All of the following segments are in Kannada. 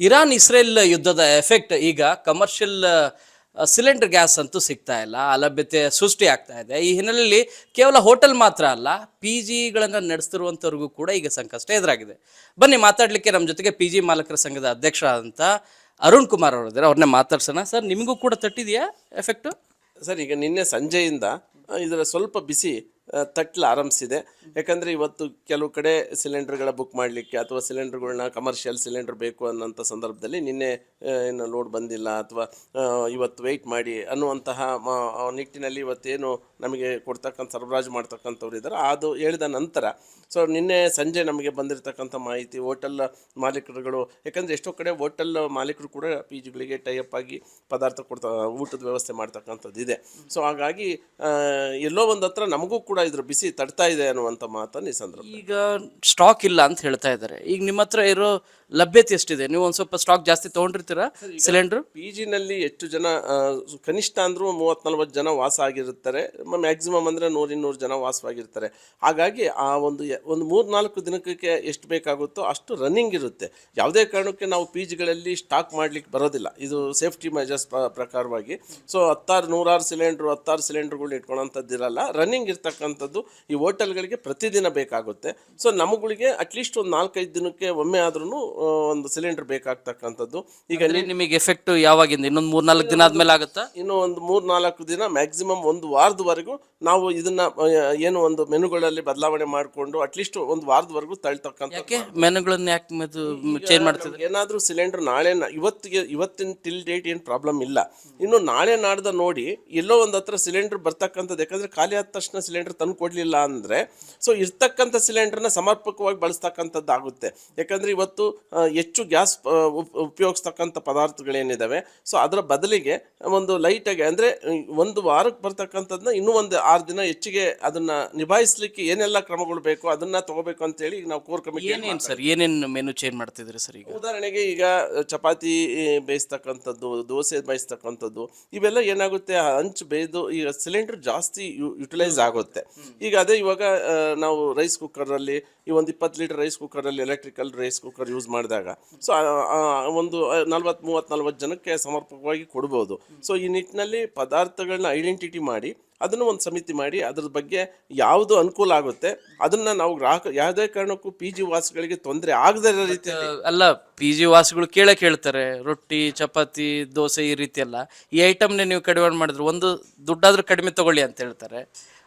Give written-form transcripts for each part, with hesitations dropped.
ಇರಾನ್ ಇಸ್ರೇಲ್ ಯುದ್ಧದ ಎಫೆಕ್ಟ್ ಈಗ ಕಮರ್ಷಿಯಲ್ ಸಿಲಿಂಡರ್ ಗ್ಯಾಸ್ ಅಂತೂ ಸಿಗ್ತಾ ಇಲ್ಲ, ಅಲಭ್ಯತೆ ಸೃಷ್ಟಿ ಆಗ್ತಾ ಇದೆ. ಈ ಹಿನ್ನೆಲೆಯಲ್ಲಿ ಕೇವಲ ಹೋಟೆಲ್ ಮಾತ್ರ ಅಲ್ಲ, ಪಿ ಜಿಗಳನ್ನು ನಡೆಸ್ತಿರುವಂಥವ್ರಿಗೂ ಕೂಡ ಈಗ ಸಂಕಷ್ಟ ಎದುರಾಗಿದೆ. ಬನ್ನಿ ಮಾತಾಡಲಿಕ್ಕೆ ನಮ್ಮ ಜೊತೆಗೆ ಪಿ ಜಿ ಮಾಲಕರ ಸಂಘದ ಅಧ್ಯಕ್ಷ ಅಂತ ಅರುಣ್ ಕುಮಾರ್ ಅವರಿದ್ದಾರೆ. ಅವ್ರನ್ನೇ ಮಾತಾಡ್ಸೋಣ. ಸರ್, ನಿಮಗೂ ಕೂಡ ತಟ್ಟಿದೆಯಾ ಎಫೆಕ್ಟು? ಸರ್, ಈಗ ನಿನ್ನೆ ಸಂಜೆಯಿಂದ ಇದರ ಸ್ವಲ್ಪ ಬಿಸಿ ತಟ್ಟಲು ಆರಂಭಿಸಿದೆ. ಯಾಕಂದರೆ ಇವತ್ತು ಕೆಲವು ಕಡೆ ಸಿಲಿಂಡರ್ಗಳ ಬುಕ್ ಮಾಡಲಿಕ್ಕೆ ಅಥವಾ ಸಿಲಿಂಡರ್ಗಳನ್ನ ಕಮರ್ಷಿಯಲ್ ಸಿಲಿಂಡರ್ ಬೇಕು ಅನ್ನೋಂಥ ಸಂದರ್ಭದಲ್ಲಿ ನಿನ್ನೆ ಏನು ಲೋಡ್ ಬಂದಿಲ್ಲ ಅಥವಾ ಇವತ್ತು ವೆಯ್ಟ್ ಮಾಡಿ ಅನ್ನುವಂತಹ ನಿಟ್ಟಿನಲ್ಲಿ ಇವತ್ತೇನು ನಮಗೆ ಕೊಡ್ತಕ್ಕಂಥ ಸರಬರಾಜು ಮಾಡ್ತಕ್ಕಂಥವ್ರು ಇದ್ದಾರೆ ಅದು ಹೇಳಿದ ನಂತರ ನಿನ್ನೆ ಸಂಜೆ ನಮಗೆ ಬಂದಿರತಕ್ಕಂಥ ಮಾಹಿತಿ ಹೋಟೆಲ್ ಮಾಲೀಕರುಗಳು, ಯಾಕಂದರೆ ಎಷ್ಟೋ ಕಡೆ ಹೋಟೆಲ್ ಮಾಲೀಕರು ಕೂಡ ಪಿ ಜಿಗಳಿಗೆ ಟೈಅಪ್ ಆಗಿ ಪದಾರ್ಥ ಊಟದ ವ್ಯವಸ್ಥೆ ಮಾಡ್ತಕ್ಕಂಥದ್ದು ಇದೆ. ಹಾಗಾಗಿ ಎಲ್ಲೋ ಒಂದು ಹತ್ರ ನಮಗೂ ಕೂಡ ಇದ್ರ ಬಿಸಿ ತಡ್ತಾ ಇದೆ ಅನ್ನುವಂಥ ಮಾತನ್ನು ಈ ಸಂದರ್ಭ. ಈಗ ಸ್ಟಾಕ್ ಇಲ್ಲ ಅಂತ ಹೇಳ್ತಾ ಇದ್ದಾರೆ. ಈಗ ನಿಮ್ಮ ಹತ್ರ ಇರೋ ಲಭ್ಯತೆ ಎಷ್ಟಿದೆ? ನೀವು ಒಂದು ಸ್ವಲ್ಪ ಸ್ಟಾಕ್ ಜಾಸ್ತಿ ತೊಗೊಂಡಿರ್ತೀರಾ ಸಿಲಿಂಡರ್? ಪಿ ಜಿನಲ್ಲಿ ಎಷ್ಟು ಜನ, ಕನಿಷ್ಠ ಅಂದರೂ 30-40 ಜನ ವಾಸ ಆಗಿರ್ತಾರೆ, ಮ್ಯಾಕ್ಸಿಮಮ್ ಅಂದರೆ 100-200 ಜನ ವಾಸವಾಗಿರ್ತಾರೆ. ಹಾಗಾಗಿ ಆ ಒಂದು 3-4 ದಿನಕ್ಕೆ ಎಷ್ಟು ಬೇಕಾಗುತ್ತೋ ಅಷ್ಟು ರನ್ನಿಂಗ್ ಇರುತ್ತೆ. ಯಾವುದೇ ಕಾರಣಕ್ಕೆ ನಾವು ಪಿ ಜಿಗಳಲ್ಲಿ ಸ್ಟಾಕ್ ಮಾಡಲಿಕ್ಕೆ ಬರೋದಿಲ್ಲ. ಇದು ಸೇಫ್ಟಿ ಮೆಜರ್ಸ್ ಪ್ರಕಾರವಾಗಿ. 100-106 ಸಿಲಿಂಡರ್ಗಳು ಇಟ್ಕೊಳ್ಳೋಂಥದ್ದಿರಲ್ಲ. ರನ್ನಿಂಗ್ ಇರ್ತಕ್ಕಂಥದ್ದು ಈ ಹೋಟೆಲ್ಗಳಿಗೆ ಪ್ರತಿದಿನ ಬೇಕಾಗುತ್ತೆ. ನಮ್ಮಗಳಿಗೆ ಅಟ್ಲೀಸ್ಟ್ ಒಂದು 4-5 ದಿನಕ್ಕೆ ಒಮ್ಮೆ ಆದ್ರೂ ಒಂದು ಸಿಲಿಂಡರ್ ಬೇಕಾಗ್ತಕ್ಕಂಥದ್ದು. ಈಗ ನಿಮಗೆ ಎಫೆಕ್ಟ್ ಯಾವಾಗಿಂದ? ಇನ್ನೊಂದು 3-4 ದಿನ ಆದ್ಮೇಲೆ ಆಗುತ್ತಾ? ಇನ್ನು ಒಂದು 3-4 ದಿನ, ಮ್ಯಾಕ್ಸಿಮಮ್ ಒಂದು ವಾರದವರೆಗೂ ನಾವು ಇದನ್ನ ಏನು ಒಂದು ಮೆನುಗಳಲ್ಲಿ ಬದಲಾವಣೆ ಮಾಡಿಕೊಂಡು ಅಟ್ಲೀಸ್ಟ್ ಒಂದು ವಾರದವರೆಗೂ ತಳ್ತಕ್ಕಂಥ. ಯಾಕೆ ಮೆನುಗಳನ್ನ ಯಾಕೆ ಚೇಂಜ್ ಮಾಡ್ತಿದ್ರೆ? ಏನಾದರೂ ಸಿಲಿಂಡರ್ ನಾಳೆ ಇವತ್ತಿನ ಟಿಲ್ ಡೇಟ್ ಏನು ಪ್ರಾಬ್ಲಮ್ ಇಲ್ಲ. ಇನ್ನು ನಾಳೆ ನಾಡ್ದ ನೋಡಿ ಎಲ್ಲೋ ಒಂದು ಹತ್ರ ಸಿಲಿಂಡರ್ ಬರ್ತಕ್ಕಂಥದ್ದು, ಯಾಕಂದ್ರೆ ಖಾಲಿ ಆದ ತಕ್ಷಣ ಸಿಲಿಂಡರ್ ತಂದು ಕೊಡಲಿಲ್ಲ ಅಂದರೆ ಇರ್ತಕ್ಕಂಥ ಸಿಲಿಂಡರ್ನ ಸಮರ್ಪಕವಾಗಿ ಬಳಸ್ತಕ್ಕಂಥದ್ದು ಆಗುತ್ತೆ. ಯಾಕಂದರೆ ಇವತ್ತು ಹೆಚ್ಚು ಗ್ಯಾಸ್ ಉಪಯೋಗಿಸ್ತಕ್ಕಂಥ ಪದಾರ್ಥಗಳೇನಿದ್ದಾವೆ, ಅದರ ಬದಲಿಗೆ ಒಂದು ಲೈಟಾಗಿ ಅಂದರೆ ಒಂದು ವಾರಕ್ಕೆ ಬರ್ತಕ್ಕಂಥದ್ದನ್ನ ಇನ್ನೂ ಒಂದು 6 ದಿನ ಹೆಚ್ಚಿಗೆ ಅದನ್ನು ನಿಭಾಯಿಸಲಿಕ್ಕೆ ಏನೆಲ್ಲ ಕ್ರಮಗಳು ಬೇಕು ಅದನ್ನು ತಗೋಬೇಕು ಅಂತೇಳಿ ಈಗ ನಾವು ಕೋರ್ ಕಮಿಟಿ. ಏನೇನು ಮೆನು ಚೇಂಜ್ ಮಾಡ್ತಿದ್ರಿ ಸರ್? ಈಗ ಉದಾಹರಣೆಗೆ ಈಗ ಚಪಾತಿ ಬೇಯಿಸ್ತಕ್ಕಂಥದ್ದು, ದೋಸೆ ಬೇಯಿಸ್ತಕ್ಕಂಥದ್ದು, ಇವೆಲ್ಲ ಏನಾಗುತ್ತೆ, ಹಂಚು ಬೇಯ್ದು ಈಗ ಸಿಲಿಂಡರ್ ಜಾಸ್ತಿ ಯುಟಿಲೈಸ್ ಆಗುತ್ತೆ. ಈಗ ಅದೇ ಇವಾಗ ನಾವು ರೈಸ್ ಕುಕ್ಕರಲ್ಲಿ ಈ ಒಂದು 20 ಲೀಟರ್ ರೈಸ್ ಕುಕ್ಕರಲ್ಲಿ, ಎಲೆಕ್ಟ್ರಿಕಲ್ ರೈಸ್ ಕುಕ್ಕರ್ ಯೂಸ್ ಮಾಡಿದಾಗ ಒಂದು 40 ಜನಕ್ಕೆ ಸಮರ್ಪಕವಾಗಿ ಕೊಡ್ಬೋದು. ಈ ನಿಟ್ಟಿನಲ್ಲಿ ಪದಾರ್ಥಗಳನ್ನ ಐಡೆಂಟಿಟಿ ಮಾಡಿ ಅದನ್ನು ಒಂದು ಸಮಿತಿ ಮಾಡಿ ಅದ್ರ ಬಗ್ಗೆ ಯಾವುದು ಅನುಕೂಲ ಆಗುತ್ತೆ ಅದನ್ನ ನಾವು ಯಾವುದೇ ಕಾರಣಕ್ಕೂ ಪಿ ಜಿ ವಾಸಿಗಳಿಗೆ ತೊಂದರೆ ಆಗದೇ ಇರೋ ರೀತಿ ಅಲ್ಲ. ಪಿ ಜಿ ವಾಸಿಗಳು ಕೇಳ್ತಾರೆ, ರೊಟ್ಟಿ, ಚಪಾತಿ, ದೋಸೆ ಈ ರೀತಿ ಎಲ್ಲ ಈ ಐಟಮ್ನೇ ನೀವು ಕಡಿಮೆ ಮಾಡಿದ್ರು ಒಂದು ದುಡ್ಡಾದ್ರೂ ಕಡಿಮೆ ತಗೊಳ್ಳಿ ಅಂತ ಹೇಳ್ತಾರೆ.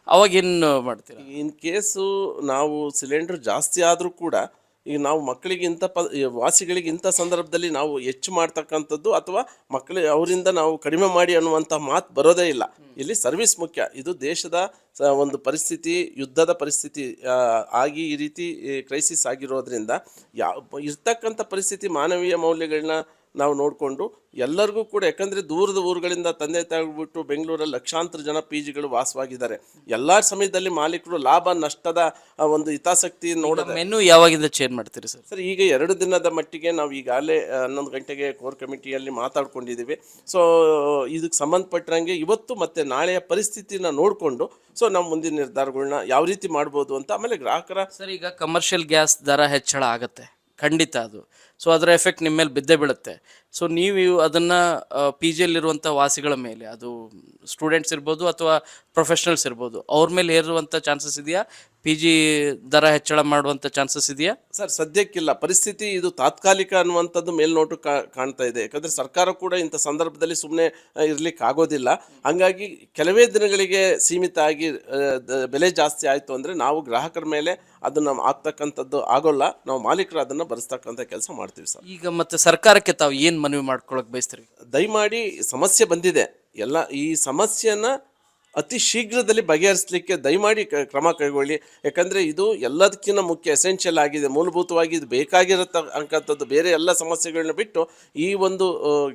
ಅವಾಗ ಏನು ಮಾಡ್ತೀರಾ? ಇನ್ ಕೇಸು ನಾವು ಸಿಲಿಂಡರ್ ಜಾಸ್ತಿ ಆದರೂ ಕೂಡ ಈಗ ನಾವು ಮಕ್ಕಳಿಗೆ ವಾಸಿಗಳಿಗೆ ಇಂಥ ಸಂದರ್ಭದಲ್ಲಿ ನಾವು ಹೆಚ್ಚು ಮಾಡ್ತಕ್ಕಂಥದ್ದು ಅಥವಾ ಅವರಿಂದ ನಾವು ಕಡಿಮೆ ಮಾಡಿ ಅನ್ನುವಂಥ ಮಾತು ಬರೋದೇ ಇಲ್ಲ. ಇಲ್ಲಿ ಸರ್ವಿಸ್ ಮುಖ್ಯ. ಇದು ದೇಶದ ಒಂದು ಪರಿಸ್ಥಿತಿ, ಯುದ್ಧದ ಪರಿಸ್ಥಿತಿ ಆಗಿ ಈ ರೀತಿ ಕ್ರೈಸಿಸ್ ಆಗಿರೋದ್ರಿಂದ ಇರ್ತಕ್ಕಂಥ ಪರಿಸ್ಥಿತಿ ಮಾನವೀಯ ಮೌಲ್ಯಗಳನ್ನ ನಾವು ನೋಡಿಕೊಂಡು ಎಲ್ಲರಿಗೂ ಕೂಡ, ಯಾಕಂದರೆ ದೂರದ ಊರುಗಳಿಂದ ತಂದೆ ತಾಯಿಬಿಟ್ಟು ಬೆಂಗಳೂರಲ್ಲಿ ಲಕ್ಷಾಂತರ ಜನ ಪಿ ಜಿಗಳು ವಾಸವಾಗಿದ್ದಾರೆ. ಎಲ್ಲ ಸಮಯದಲ್ಲಿ ಮಾಲೀಕರು ಲಾಭ ನಷ್ಟದ ಒಂದು ಹಿತಾಸಕ್ತಿ ನೋಡೋದು. ಮೆನು ಯಾವಾಗಿಂದ ಚೇಂಜ್ ಮಾಡ್ತೀರಿ ಸರ್? ಸರ್, ಈಗ 2 ದಿನದ ಮಟ್ಟಿಗೆ ನಾವು ಈಗಾಗಲೇ 11 ಗಂಟೆಗೆ ಕೋರ್ ಕಮಿಟಿಯಲ್ಲಿ ಮಾತಾಡ್ಕೊಂಡಿದ್ದೀವಿ. ಇದಕ್ಕೆ ಸಂಬಂಧಪಟ್ಟಂಗೆ ಇವತ್ತು ಮತ್ತು ನಾಳೆಯ ಪರಿಸ್ಥಿತಿನ ನೋಡಿಕೊಂಡು ನಾವು ಮುಂದಿನ ನಿರ್ಧಾರಗಳನ್ನ ಯಾವ ರೀತಿ ಮಾಡ್ಬೋದು ಅಂತ. ಆಮೇಲೆ ಗ್ರಾಹಕರ ಸರ್, ಈಗ ಕಮರ್ಷಿಯಲ್ ಗ್ಯಾಸ್ ದರ ಹೆಚ್ಚಳ ಆಗುತ್ತೆ ಖಂಡಿತ. ಅದು ಅದರ ಎಫೆಕ್ಟ್ ನಿಮ್ಮ ಮೇಲೆ ಬಿದ್ದೇ ಬೀಳುತ್ತೆ. ನೀವು ಅದನ್ನು ಪಿ ಜಿಯಲ್ಲಿರುವಂಥ ವಾಸಿಗಳ ಮೇಲೆ, ಅದು ಸ್ಟೂಡೆಂಟ್ಸ್ ಇರ್ಬೋದು ಅಥವಾ ಪ್ರೊಫೆಷ್ನಲ್ಸ್ ಇರ್ಬೋದು, ಅವ್ರ ಮೇಲೆ ಹೇರುವಂಥ ಚಾನ್ಸಸ್ ಇದೆಯಾ? ಪಿ ಜಿ ದರ ಹೆಚ್ಚಳ ಮಾಡುವಂಥ ಚಾನ್ಸಸ್ ಇದೆಯಾ? ಸರ್, ಸದ್ಯಕ್ಕಿಲ್ಲ. ಪರಿಸ್ಥಿತಿ ಇದು ತಾತ್ಕಾಲಿಕ ಅನ್ನುವಂಥದ್ದು ಮೇಲ್ನೋಟು ಕಾಣ್ತಾ ಇದೆ. ಯಾಕಂದರೆ ಸರ್ಕಾರ ಕೂಡ ಇಂಥ ಸಂದರ್ಭದಲ್ಲಿ ಸುಮ್ಮನೆ ಇರಲಿಕ್ಕೆ ಆಗೋದಿಲ್ಲ. ಹಾಗಾಗಿ ಕೆಲವೇ ದಿನಗಳಿಗೆ ಸೀಮಿತ ಆಗಿ ಬೆಲೆ ಜಾಸ್ತಿ ಆಯಿತು ಅಂದರೆ ನಾವು ಗ್ರಾಹಕರ ಮೇಲೆ ಅದನ್ನು ಆಗ್ತಕ್ಕಂಥದ್ದು ಆಗೋಲ್ಲ. ನಾವು ಮಾಲೀಕರು ಅದನ್ನು ಭರಿಸ್ತಕ್ಕಂಥ ಕೆಲಸ ಮಾಡ್ತೀವಿ ಸರ್. ಈಗ ಮತ್ತೆ ಸರ್ಕಾರಕ್ಕೆ ತಾವು ಏನು ಮನವಿ ಮಾಡ್ಕೊಳಕ್ಕೆ ಬಯಸ್ತೀರಿ? ದಯಮಾಡಿ ಸಮಸ್ಯೆ ಬಂದಿದೆ, ಈ ಸಮಸ್ಯೆನ ಅತಿ ಶೀಘ್ರದಲ್ಲಿ ಬಗೆಹರಿಸಲಿಕ್ಕೆ ದಯಮಾಡಿ ಕ್ರಮ ಕೈಗೊಳ್ಳಿ. ಯಾಕಂದರೆ ಇದು ಎಲ್ಲದಕ್ಕಿಂತ ಮುಖ್ಯ, ಎಸೆನ್ಷಿಯಲ್ ಆಗಿದೆ, ಮೂಲಭೂತವಾಗಿ ಇದು ಬೇಕಾಗಿರತಕ್ಕಂಥದ್ದು. ಬೇರೆ ಎಲ್ಲ ಸಮಸ್ಯೆಗಳನ್ನ ಬಿಟ್ಟು ಈ ಒಂದು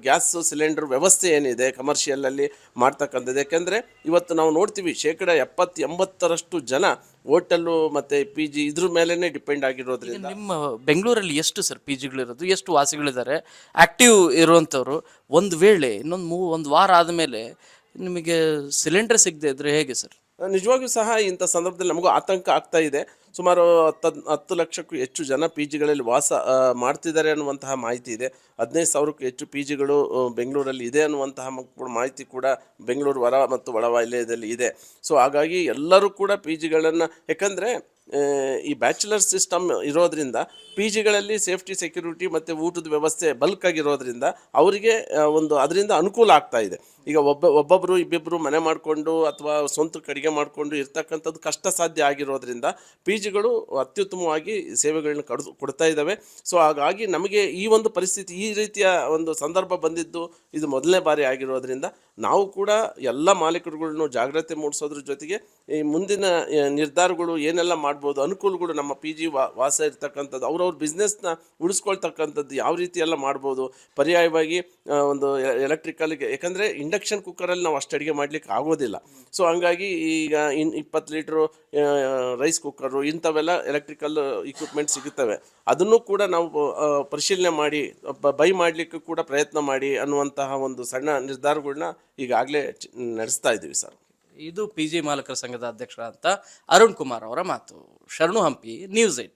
ಗ್ಯಾಸ್ ಸಿಲಿಂಡರ್ ವ್ಯವಸ್ಥೆ ಏನಿದೆ ಕಮರ್ಷಿಯಲಲ್ಲಿ ಮಾಡ್ತಕ್ಕಂಥದ್ದು. ಯಾಕೆಂದರೆ ಇವತ್ತು ನಾವು ನೋಡ್ತೀವಿ 70-80% ಜನ ಹೋಟೆಲ್ಲು ಮತ್ತು ಪಿ ಜಿ ಇದ್ರ ಮೇಲೇ ಡಿಪೆಂಡ್ ಆಗಿರೋದ್ರಿಂದ. ನಿಮ್ಮ ಬೆಂಗಳೂರಲ್ಲಿ ಎಷ್ಟು ಸರ್ ಪಿ ಜಿಗಳಿರೋದು? ಎಷ್ಟು ವಾಸಿಗಳಿದ್ದಾರೆ ಆ್ಯಕ್ಟಿವ್ ಇರುವಂಥವ್ರು? ಒಂದು ವೇಳೆ ಒಂದು ವಾರ ಆದಮೇಲೆ ನಿಮಗೆ ಸಿಲಿಂಡರ್ ಸಿಗದೆ ಇದ್ರೆ ಹೇಗೆ ಸರ್? ನಿಜವಾಗಿಯೂ ಸಹ ಇಂಥ ಸಂದರ್ಭದಲ್ಲಿ ನಮಗೂ ಆತಂಕ ಆಗ್ತಾ ಇದೆ. ಸುಮಾರು 10 ಲಕ್ಷಕ್ಕೂ ಹೆಚ್ಚು ಜನ ಪಿ ಜಿಗಳಲ್ಲಿ ವಾಸ ಮಾಡ್ತಿದ್ದಾರೆ ಅನ್ನುವಂತಹ ಮಾಹಿತಿ ಇದೆ. 15,000ಕ್ಕೂ ಹೆಚ್ಚು ಪಿ ಜಿಗಳು ಬೆಂಗಳೂರಲ್ಲಿ ಇದೆ ಅನ್ನುವಂತಹ ಮಾಹಿತಿ ಕೂಡ ಬೆಂಗಳೂರು ಹೊರ ಮತ್ತು ಒಳವಲಯದಲ್ಲಿ ಇದೆ. ಸೊ ಹಾಗಾಗಿ ಎಲ್ಲರೂ ಕೂಡ ಪಿ ಜಿಗಳನ್ನು, ಯಾಕಂದರೆ ಈ ಬ್ಯಾಚುಲರ್ ಸಿಸ್ಟಮ್ ಇರೋದ್ರಿಂದ ಪಿ ಜಿಗಳಲ್ಲಿ ಸೇಫ್ಟಿ ಸೆಕ್ಯೂರಿಟಿ ಮತ್ತು ಊಟದ ವ್ಯವಸ್ಥೆ ಬಲ್ಕ್ ಆಗಿರೋದ್ರಿಂದ ಅವರಿಗೆ ಒಂದು ಅದರಿಂದ ಅನುಕೂಲ ಆಗ್ತಾ ಇದೆ. ಈಗ ಒಬ್ಬೊಬ್ಬರು ಇಬ್ಬಿಬ್ಬರು ಮನೆ ಮಾಡಿಕೊಂಡು ಅಥವಾ ಸ್ವಂತಕ್ಕೆ ಅಡುಗೆ ಮಾಡಿಕೊಂಡು ಇರ್ತಕ್ಕಂಥದ್ದು ಕಷ್ಟ ಸಾಧ್ಯ ಆಗಿರೋದ್ರಿಂದ ಪಿ ಜಿಗಳು ಅತ್ಯುತ್ತಮವಾಗಿ ಸೇವೆಗಳನ್ನ ಕೊಡ್ತಾ ಇದ್ದಾವೆ. ಸೊ ಹಾಗಾಗಿ ನಮಗೆ ಈ ಒಂದು ಪರಿಸ್ಥಿತಿ, ಈ ರೀತಿಯ ಒಂದು ಸಂದರ್ಭ ಬಂದಿದ್ದು ಇದು ಮೊದಲನೇ ಬಾರಿ ಆಗಿರೋದ್ರಿಂದ ನಾವು ಕೂಡ ಎಲ್ಲ ಮಾಲೀಕರುಗಳನ್ನು ಜಾಗ್ರತೆ ಮೂಡಿಸೋದ್ರ ಜೊತೆಗೆ ಈ ಮುಂದಿನ ನಿರ್ಧಾರಗಳು ಏನೆಲ್ಲ ಮಾಡ್ಬೋದು, ಅನುಕೂಲಗಳು ನಮ್ಮ ಪಿ ಜಿ ವಾಸ ಇರ್ತಕ್ಕಂಥದ್ದು, ಅವ್ರವ್ರ ಬಿಸ್ನೆಸ್ನ ಉಳಿಸ್ಕೊಳ್ತಕ್ಕಂಥದ್ದು ಯಾವ ರೀತಿ ಎಲ್ಲ ಮಾಡ್ಬೋದು. ಪರ್ಯಾಯವಾಗಿ ಒಂದು ಎಲೆಕ್ಟ್ರಿಕಲ್ಗೆ, ಯಾಕಂದರೆ ಇಂಡಕ್ಷನ್ ಕುಕ್ಕರಲ್ಲಿ ನಾವು ಅಷ್ಟು ಅಡುಗೆ ಮಾಡಲಿಕ್ಕೆ ಆಗೋದಿಲ್ಲ. ಸೊ ಹಂಗಾಗಿ ಈಗ 20 ಲೀಟ್ರು ರೈಸ್ ಕುಕ್ಕರು ಇಂಥವೆಲ್ಲ ಎಲೆಕ್ಟ್ರಿಕಲ್ ಇಕ್ವಿಪ್ಮೆಂಟ್ ಸಿಗುತ್ತವೆ. ಅದನ್ನು ಕೂಡ ನಾವು ಪರಿಶೀಲನೆ ಮಾಡಿ ಬೈ ಮಾಡಲಿಕ್ಕೆ ಕೂಡ ಪ್ರಯತ್ನ ಮಾಡಿ ಅನ್ನುವಂತಹ ಒಂದು ಸಣ್ಣ ನಿರ್ಧಾರಗಳನ್ನ ಈಗಾಗಲೇ ನಡೆಸ್ತಾ ಇದ್ದೀವಿ ಸರ್. ಇದು ಪಿ ಜಿ ಮಾಲಕರ ಸಂಘದ ಅಧ್ಯಕ್ಷರಾದಂಥ ಅರುಣ್ ಕುಮಾರ್ ಅವರ ಮಾತು. ಶರಣು ಹಂಪಿ, ನ್ಯೂಸ್ 18.